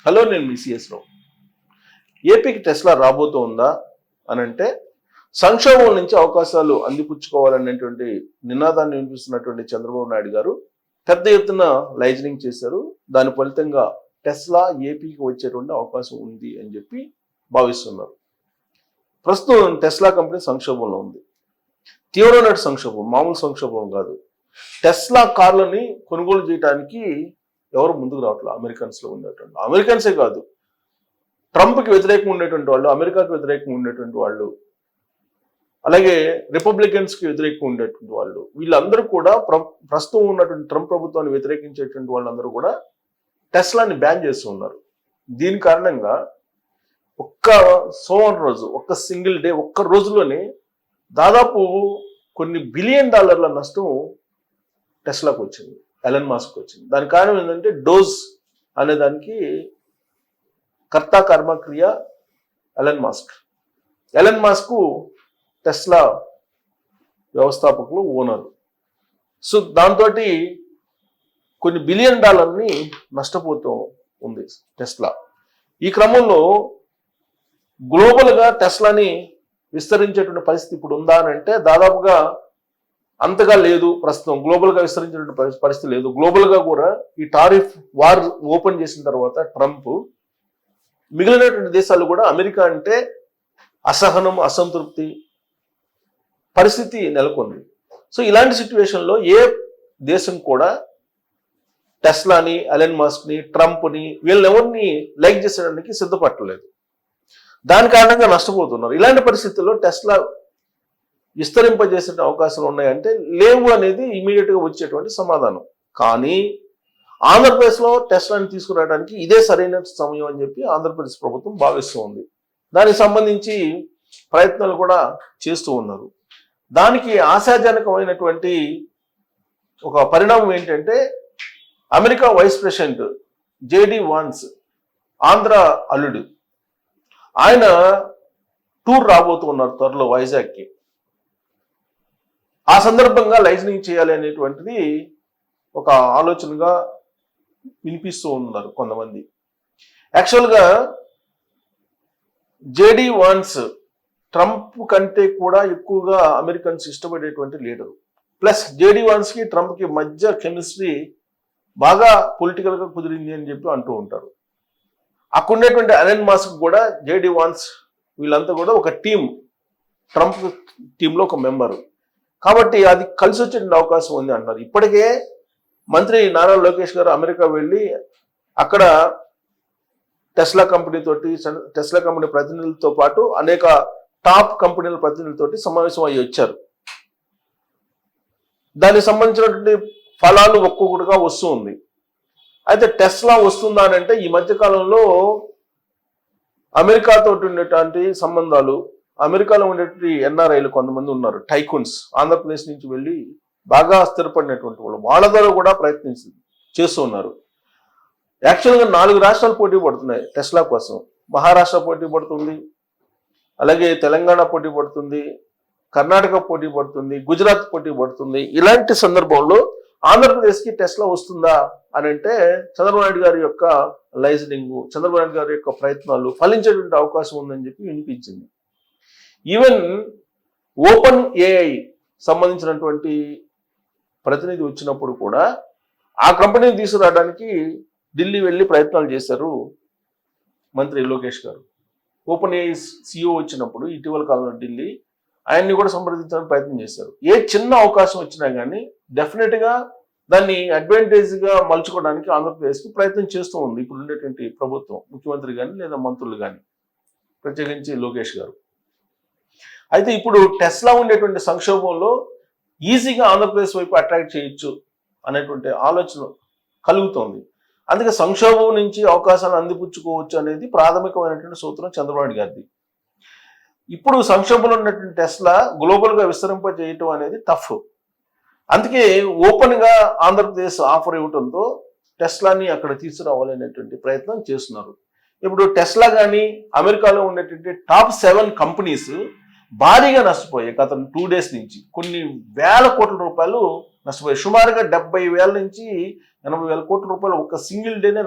Hello, నేను మీ CS రావు. ఏపీకి Tesla రాబోతోందా అని అంటే సంక్షోభం నుంచి అవకాశాలు అందిపుచ్చుకోవాలనేటువంటి నినాదాన్ని వినిపిస్తున్నటువంటి చంద్రబాబు నాయుడు గారు పెద్ద ఎత్తున లైజనింగ్ చేశారు. దాని ఫలితంగా టెస్లా ఏపీకి వచ్చేటువంటి అవకాశం ఉంది అని చెప్పి భావిస్తున్నారు. ప్రస్తుతం టెస్లా కంపెనీ సంక్షోభంలో ఉంది. తీవ్రమైన సంక్షోభం, మామూలు సంక్షోభం కాదు. టెస్లా కార్లని కొనుగోలు చేయడానికి ఎవరు ముందుకు రావట్లేదు. అమెరికన్స్లో ఉండేటువంటి అమెరికన్సే కాదు, ట్రంప్కి వ్యతిరేకంగా ఉండేటువంటి వాళ్ళు, అమెరికాకి వ్యతిరేకంగా ఉండేటువంటి వాళ్ళు, అలాగే రిపబ్లికన్స్కి వ్యతిరేకంగా ఉండేటువంటి వాళ్ళు, వీళ్ళందరూ కూడా ప్రస్తుతం ఉన్నటువంటి ట్రంప్ ప్రభుత్వాన్ని వ్యతిరేకించేటువంటి వాళ్ళందరూ కూడా టెస్లాని బ్యాన్ చేస్తూ ఉన్నారు. దీని కారణంగా ఒక్క సోమవారం రోజు, ఒక్క సింగిల్ డే, ఒక్క రోజులోనే దాదాపు కొన్ని బిలియన్ డాలర్ల నష్టం టెస్లాకు వచ్చింది, ఎలన్ మాస్క్ వచ్చింది. దానికి కారణం ఏంటంటే డోజ్ అనే దానికి కర్త కర్మక్రియ Elon Musk. Elon Musk Tesla వ్యవస్థాపకులు, ఓనరు. సో దాంతో కొన్ని బిలియన్ డాలర్ని నష్టపోతూ ఉంది టెస్లా. ఈ క్రమంలో గ్లోబల్గా టెస్లాని విస్తరించేటువంటి పరిస్థితి ఇప్పుడు ఉందా అని అంటే దాదాపుగా అంతగా లేదు. ప్రస్తుతం గ్లోబల్గా విస్తరించేటువంటి పరిస్థితి లేదు. గ్లోబల్గా కూడా ఈ టారిఫ్ వార్ ఓపెన్ చేసిన తర్వాత ట్రంప్ మిగిలినటువంటి దేశాలు కూడా అమెరికా అంటే అసహనం, అసంతృప్తి పరిస్థితి నెలకొంది. సో ఇలాంటి సిచ్యువేషన్లో ఏ దేశం కూడా టెస్లాని, ఎలన్ మాస్క్ని, ట్రంప్ని వీళ్ళెవరిని లైక్ చేసేయడానికి సిద్ధపడలేదు. దాని కారణంగా నష్టపోతున్నారు. ఇలాంటి పరిస్థితుల్లో టెస్లా విస్తరింపజేసే అవకాశాలు ఉన్నాయంటే లేవు అనేది ఇమీడియట్గా వచ్చేటువంటి సమాధానం. కానీ ఆంధ్రప్రదేశ్లో టెస్లాని తీసుకురావడానికి ఇదే సరైన సమయం అని చెప్పి ఆంధ్రప్రదేశ్ ప్రభుత్వం భావిస్తూ ఉంది. దానికి సంబంధించి ప్రయత్నాలు కూడా చేస్తూ ఉన్నారు. దానికి ఆశాజనకమైనటువంటి ఒక పరిణామం ఏంటంటే America vice president JD Vance, Andhra అల్లుడు, ఆయన టూర్ రాబోతున్నారు త్వరలో వైజాగ్కి. ఆ సందర్భంగా లైజనింగ్ చేయాలి అనేటువంటిది ఒక ఆలోచనగా వినిపిస్తూ ఉన్నారు కొంతమంది. యాక్చువల్గా జేడి వాన్స్ ట్రంప్ కంటే కూడా ఎక్కువగా అమెరికన్స్ ఇష్టపడేటువంటి లీడరు. ప్లస్ జేడి వాన్స్కి ట్రంప్కి మధ్య కెమిస్ట్రీ బాగా పొలిటికల్గా కుదిరింది అని చెప్పి అంటూ ఉంటారు. అక్కడ ఉండేటువంటి ఎలన్ మాస్క్ కూడా జేడి వాన్స్ వీళ్ళంతా కూడా ఒక టీం, ట్రంప్ టీంలో ఒక మెంబరు. కాబట్టి అది కలిసి వచ్చే అవకాశం ఉంది అంటారు. ఇప్పటికే మంత్రి నారా లోకేష్ గారు అమెరికా వెళ్ళి అక్కడ టెస్లా కంపెనీ ప్రతినిధులతో పాటు అనేక టాప్ కంపెనీల ప్రతినిధులతోటి సమావేశం అయ్యి వచ్చారు. దానికి సంబంధించినటువంటి ఫలాలు ఒక్కొక్కటిగా వస్తూ ఉంది. అయితే టెస్లా వస్తుందా అని అంటే ఈ మధ్యకాలంలో అమెరికాతో ఉండేటువంటి సంబంధాలు, అమెరికాలో ఉండేటువంటి ఎన్ఆర్ఐలు కొంతమంది ఉన్నారు, టైకూన్స్, ఆంధ్రప్రదేశ్ నుంచి వెళ్ళి బాగా స్థిరపడినటువంటి వాళ్ళు, వాళ్ళ ద్వారా కూడా చేస్తూ ఉన్నారు. యాక్చువల్గా 4 రాష్ట్రాలు పోటీ పడుతున్నాయి టెస్లా కోసం. మహారాష్ట్ర పోటీ పడుతుంది, అలాగే తెలంగాణ పోటీ పడుతుంది, కర్ణాటక పోటీ పడుతుంది, గుజరాత్ పోటీ పడుతుంది. ఇలాంటి సందర్భంలో ఆంధ్రప్రదేశ్కి టెస్లా వస్తుందా అని అంటే చంద్రబాబు నాయుడు గారి యొక్క లైజనింగ్, చంద్రబాబు నాయుడు గారి యొక్క ప్రయత్నాలు ఫలించేటువంటి అవకాశం ఉందని చెప్పి వినిపించింది. ఈవెన్ ఓపెన్ ఏఐ సంబంధించినటువంటి ప్రతినిధి వచ్చినప్పుడు కూడా ఆ కంపెనీని తీసుకురావడానికి ఢిల్లీ వెళ్ళి ప్రయత్నాలు చేశారు మంత్రి లోకేష్ గారు. ఓపెన్ ఏఐ సిఇఓ వచ్చినప్పుడు ఇటీవల కాలంలో ఢిల్లీ ఆయన్ని కూడా సంప్రదించడానికి ప్రయత్నం చేశారు. ఏ చిన్న అవకాశం వచ్చినా కానీ డెఫినెట్గా దాన్ని అడ్వాంటేజ్గా మలుచుకోవడానికి ఆంధ్రప్రదేశ్కి ప్రయత్నం చేస్తూ ఉంది ఇప్పుడు ఉండేటువంటి ప్రభుత్వం, ముఖ్యమంత్రి కానీ లేదా మంత్రులు కానీ, ప్రత్యేకించి లోకేష్ గారు. అయితే ఇప్పుడు టెస్లా ఉండేటువంటి సంక్షోభంలో ఈజీగా ఆంధ్రప్రదేశ్ వైపు అట్రాక్ట్ చేయొచ్చు అనేటువంటి ఆలోచన కలుగుతోంది. అందుకే సంక్షోభం నుంచి అవకాశాలు అందిపుచ్చుకోవచ్చు అనేది ప్రాథమికమైనటువంటి సూత్రం చంద్రబాబు గారిది. ఇప్పుడు సంక్షోభంలో ఉన్నటువంటి టెస్లా గ్లోబల్గా విస్తరింపజేయటం అనేది టఫ్. అందుకే ఓపెన్గా ఆంధ్రప్రదేశ్ ఆఫర్ ఇవ్వడంతో టెస్లాని అక్కడ తీసుకురావాలనేటువంటి ప్రయత్నం చేస్తున్నారు. ఇప్పుడు టెస్లా కానీ అమెరికాలో ఉండేటువంటి టాప్ 7 కంపెనీస్ భారీగా నష్టపోయాయి. గత 2 days నుంచి కొన్ని వేల కోట్ల రూపాయలు నష్టపోయాయి. సుమారుగా 70,000 నుంచి 80,000 కోట్ల రూపాయలు ఒక సింగిల్ డేనే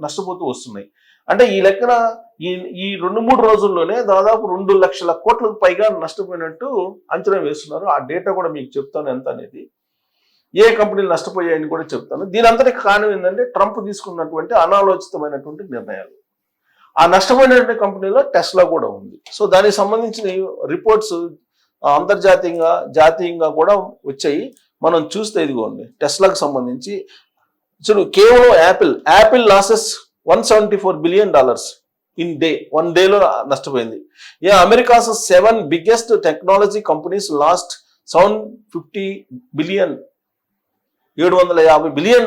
నష్టపోతూ వస్తున్నాయి. అంటే ఈ లెక్కన ఈ ఈ 2-3 రోజుల్లోనే దాదాపు 2 లక్షల కోట్లకు పైగా నష్టపోయినట్టు అంచనా వేస్తున్నారు. ఆ డేటా కూడా మీకు చెప్తాను ఎంత అనేది, ఏ కంపెనీలు నష్టపోయాయని కూడా చెప్తాను. దీని అంతటికి కారణం ఏంటంటే ట్రంప్ తీసుకున్నటువంటి అనాలోచితమైనటువంటి నిర్ణయాలు. ఆ నష్టపోయినటువంటి కంపెనీలో టెస్లా కూడా ఉంది. సో దానికి సంబంధించిన రిపోర్ట్స్ అంతర్జాతీయంగా జాతీయంగా కూడా వచ్చాయి. మనం చూస్తే ఇదిగోండి టెస్లాకు సంబంధించి చూడు, కేవలం Apple loses $174 billion in day, 1 డేలో నష్టపోయింది. America's 7 biggest technology companies lost $750 billion, $750 billion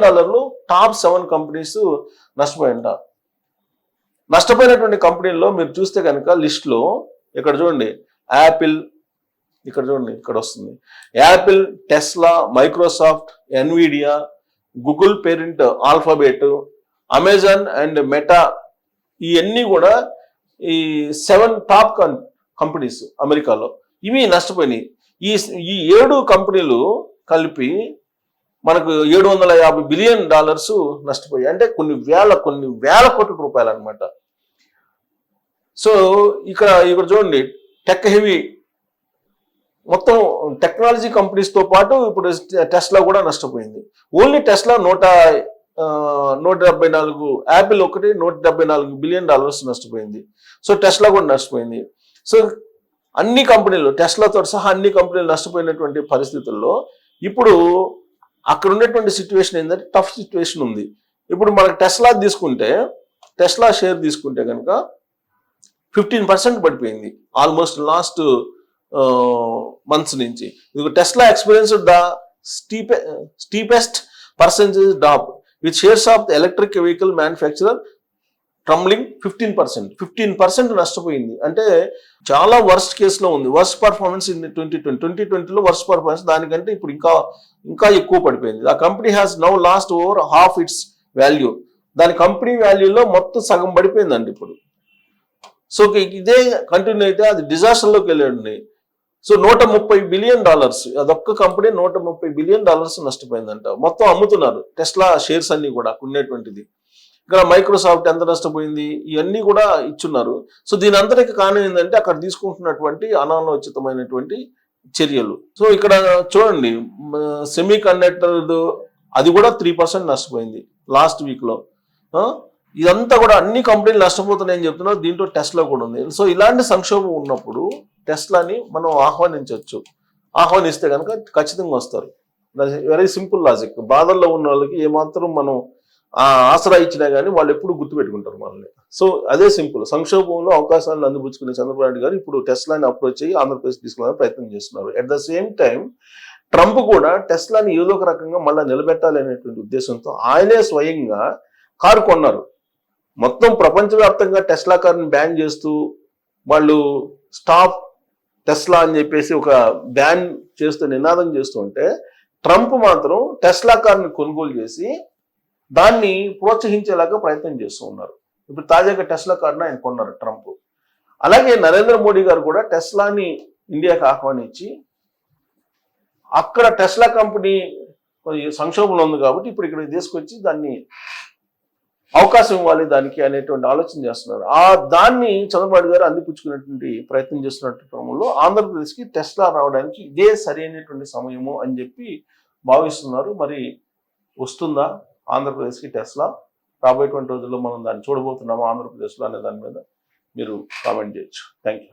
top 7 companies నష్టపోయింట. నష్టపోయినటువంటి కంపెనీల్లో మీరు చూస్తే కనుక లిస్ట్లో ఇక్కడ చూడండి, యాపిల్, ఇక్కడ చూడండి, ఇక్కడ వస్తుంది Apple, Tesla, Microsoft, Nvidia, Google parent alphabet, Amazon and meta, ఇవన్నీ కూడా ఈ 7 టాప్ కంపెనీస్ అమెరికాలో, ఇవి నష్టపోయినాయి. ఈ 7 కంపెనీలు కలిపి మనకు $750 billion నష్టపోయాయి. అంటే కొన్ని వేల కోట్ల రూపాయలు అనమాట. సో ఇక్కడ చూడండి, టెక్ హెవీ మొత్తం టెక్నాలజీ కంపెనీస్తో పాటు ఇప్పుడు టెస్లా కూడా నష్టపోయింది. ఓన్లీ టెస్లా 174, యాపిల్ ఒకటి $174 billion నష్టపోయింది. సో టెస్లా కూడా నష్టపోయింది. సో అన్ని కంపెనీలు, టెస్లాతో సహా అన్ని కంపెనీలు నష్టపోయినటువంటి పరిస్థితుల్లో ఇప్పుడు అక్కడ ఉన్నటువంటి సిచ్యువేషన్ ఏంటంటే టఫ్ సిచ్యువేషన్ ఉంది. ఇప్పుడు మనకు టెస్లా షేర్ తీసుకుంటే కనుక 15% పడిపోయింది ఆల్మోస్ట్ లాస్ట్ మంత్స్ నుంచి. Tesla experienced the steepest percentage drop with shares of the electric vehicle manufacturer tumbling 15% నష్టపోయింది. అంటే చాలా వర్స్ట్ కేసులో ఉంది. వర్స్ట్ పర్ఫార్మెన్స్ ఇన్ 2020లో వర్స్ట్ పర్ఫార్మెన్స్, దానికంటే ఇప్పుడు ఇంకా ఎక్కువ పడిపోయింది. ఆ company has now lost over half its value. దాని కంపెనీ వాల్యూలో మొత్తం సగం పడిపోయిందండి ఇప్పుడు. సో ఇదే కంటిన్యూ అయితే అది డిజాస్టర్లోకి వెళ్ళండి. సో $130 billion, అదొక్క కంపెనీ $130 billion నష్టపోయిందంట. మొత్తం అమ్ముతున్నారు టెస్లా షేర్స్ అన్ని కూడా ఉండేటువంటిది. ఇక్కడ మైక్రోసాఫ్ట్ ఎంత నష్టపోయింది, ఇవన్నీ కూడా ఇచ్చున్నారు. సో దీని అంతటికి కారణం ఏంటంటే అక్కడ తీసుకుంటున్నటువంటి అనాలోచితమైనటువంటి చర్యలు. సో ఇక్కడ చూడండి, సెమీ కండక్టర్ అది కూడా 3% నష్టపోయింది లాస్ట్ వీక్లో. ఇదంతా కూడా అన్ని కంపెనీలు నష్టపోతున్నాయని చెప్తున్నారు. దీంట్లో టెస్లా కూడా ఉంది. సో ఇలాంటి సంక్షోభం ఉన్నప్పుడు టెస్లాని మనం ఆహ్వానిస్తే కనుక ఖచ్చితంగా వస్తారు. Very simple logic. బాధల్లో ఉన్న వాళ్ళకి ఏమాత్రం మనం ఆసరా ఇచ్చినా కానీ వాళ్ళు ఎప్పుడు గుర్తుపెట్టుకుంటారు మనల్ని. సో అదే సింపుల్. సంక్షోభంలో అవకాశాలను అందిపుచ్చుకునే చంద్రబాబు నాయుడు గారు ఇప్పుడు టెస్లాని అప్రోచ్ అయ్యి ఆంధ్రప్రదేశ్ తీసుకోవాలని ప్రయత్నం చేస్తున్నారు. At the same time Trump కూడా టెస్లాని ఏదో ఒక రకంగా మళ్ళీ నిలబెట్టాలి అనేటువంటి ఉద్దేశంతో ఆయనే స్వయంగా కారు కొన్నారు. మొత్తం ప్రపంచవ్యాప్తంగా టెస్లా కార్ని బ్యాన్ చేస్తూ వాళ్ళు స్టాప్ టెస్లా అని చెప్పేసి ఒక బ్యాన్ చేస్తూ నినాదం చేస్తుంటే ట్రంప్ మాత్రం టెస్లా కార్ని కొనుగోలు చేసి దాన్ని ప్రోత్సహించేలాగా ప్రయత్నం చేస్తూ ఉన్నారు. ఇప్పుడు తాజాగా టెస్లా కార్ని ఆయన కొన్నారు ట్రంప్. అలాగే నరేంద్ర మోడీ గారు కూడా టెస్లాని ఇండియాకి ఆహ్వానించి అక్కడ టెస్లా కంపెనీ సంక్షోభంలో ఉంది కాబట్టి ఇప్పుడు ఇక్కడ తీసుకొచ్చి దాన్ని అవకాశం ఇవ్వాలి దానికి అనేటువంటి ఆలోచన చేస్తున్నారు. దాన్ని చంద్రబాబు గారు అందిపుచ్చుకునేటువంటి ప్రయత్నం చేస్తున్నటువంటి క్రమంలో ఆంధ్రప్రదేశ్కి టెస్లా రావడానికి ఇదే సరైనటువంటి సమయము అని చెప్పి భావిస్తున్నారు. మరి వస్తుందా ఆంధ్రప్రదేశ్కి టెస్లా? రాబోయేటువంటి రోజుల్లో మనం దాన్ని చూడబోతున్నామా ఆంధ్రప్రదేశ్లో అనే దాని మీద మీరు కామెంట్ చేయొచ్చు. Thank you.